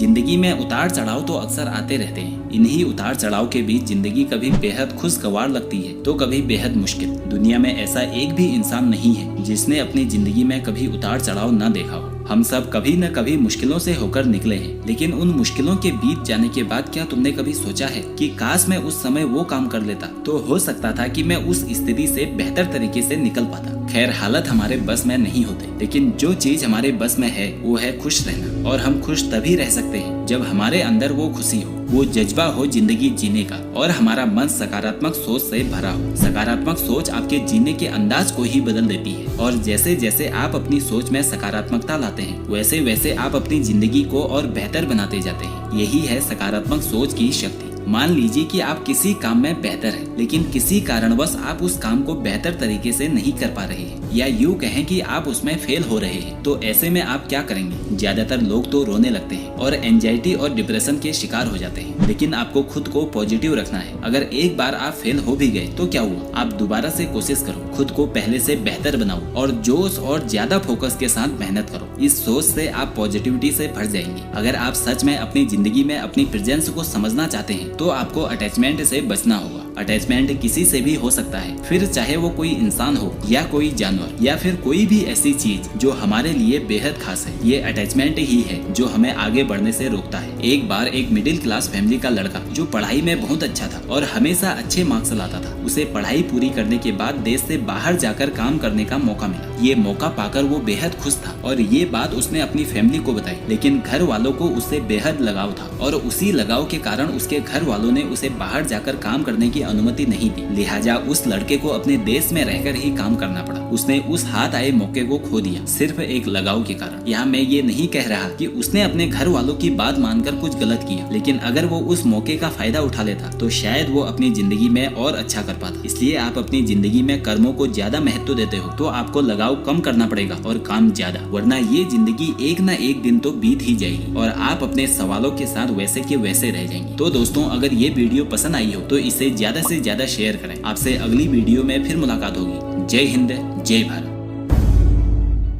जिंदगी में उतार चढ़ाव तो अक्सर आते रहते हैं। इन्हीं उतार चढ़ाव के बीच जिंदगी कभी बेहद खुशगवार लगती है तो कभी बेहद मुश्किल। दुनिया में ऐसा एक भी इंसान नहीं है जिसने अपनी जिंदगी में कभी उतार चढ़ाव न देखा हो। हम सब कभी न कभी मुश्किलों से होकर निकले हैं, लेकिन उन मुश्किलों के बीत जाने के बाद क्या तुमने कभी सोचा है कि काश मैं उस समय वो काम कर लेता तो हो सकता था कि मैं उस स्थिति से बेहतर तरीके से निकल पाता। खैर, हालत हमारे बस में नहीं होते, लेकिन जो चीज हमारे बस में है वो है खुश रहना। और हम खुश तभी रह सकते हैं जब हमारे अंदर वो खुशी हो, वो जज्बा हो जिंदगी जीने का, और हमारा मन सकारात्मक सोच से भरा हो। सकारात्मक सोच आपके जीने के अंदाज को ही बदल देती है, और जैसे जैसे आप अपनी सोच में सकारात्मकता लाते हैं वैसे वैसे आप अपनी जिंदगी को और बेहतर बनाते जाते हैं। यही है सकारात्मक सोच की शक्ति। मान लीजिए कि आप किसी काम में बेहतर हैं, लेकिन किसी कारणवश आप उस काम को बेहतर तरीके से नहीं कर पा रहे हैं, या यूँ कहें कि आप उसमें फेल हो रहे हैं। तो ऐसे में आप क्या करेंगे? ज्यादातर लोग तो रोने लगते हैं और एंजाइटी और डिप्रेशन के शिकार हो जाते हैं। लेकिन आपको खुद को पॉजिटिव रखना है। अगर एक बार आप फेल हो भी गए तो क्या हुआ? आप दोबारा से कोशिश करो, खुद को पहले से बेहतर बनाओ और जोश और ज्यादा फोकस के साथ मेहनत करो। इस सोच से आप पॉजिटिविटी से भर जाएंगे। अगर आप सच में अपनी जिंदगी में अपनी प्रेजेंस को समझना चाहते हैं तो आपको अटैचमेंट से बचना होगा। अटैचमेंट किसी से भी हो सकता है, फिर चाहे वो कोई इंसान हो या कोई जानवर या फिर कोई भी ऐसी चीज जो हमारे लिए बेहद खास है। ये अटैचमेंट ही है जो हमें आगे बढ़ने से रोकता है। एक बार एक मिडिल क्लास फैमिली का लड़का जो पढ़ाई में बहुत अच्छा था और हमेशा अच्छे मार्क्स लाता था, उसे पढ़ाई पूरी करने के बाद देश से बाहर जाकर काम करने का मौका मिला। ये मौका पाकर वो बेहद खुश था और ये बात उसने अपनी फैमिली को बताई, लेकिन घर वालों को उससे बेहद लगाव था और उसी लगाव के कारण उसके घर वालों ने उसे बाहर जाकर काम करने की अनुमति नहीं दी। लिहाजा उस लड़के को अपने देश में रहकर ही काम करना पड़ा। उसने उस हाथ आए मौके को खो दिया सिर्फ एक लगाव के कारण। यहाँ मैं ये नहीं कह रहा कि उसने अपने घर वालों की बात मानकर कुछ गलत किया, लेकिन अगर वो उस मौके का फायदा उठा लेता तो शायद वो अपनी जिंदगी में और अच्छा कर पाता। इसलिए आप अपनी जिंदगी में कर्मों को ज्यादा महत्व देते हो तो आपको लगाव कम करना पड़ेगा और काम ज्यादा, वरना ये जिंदगी एक न एक दिन तो बीत ही जाएगी और आप अपने सवालों के साथ वैसे के वैसे रह जाएंगे। तो दोस्तों, अगर ये वीडियो पसंद आई हो तो इसे ज्यादा से ज्यादा शेयर करें। आपसे अगली वीडियो में फिर मुलाकात होगी। जय हिंद, जय भारत।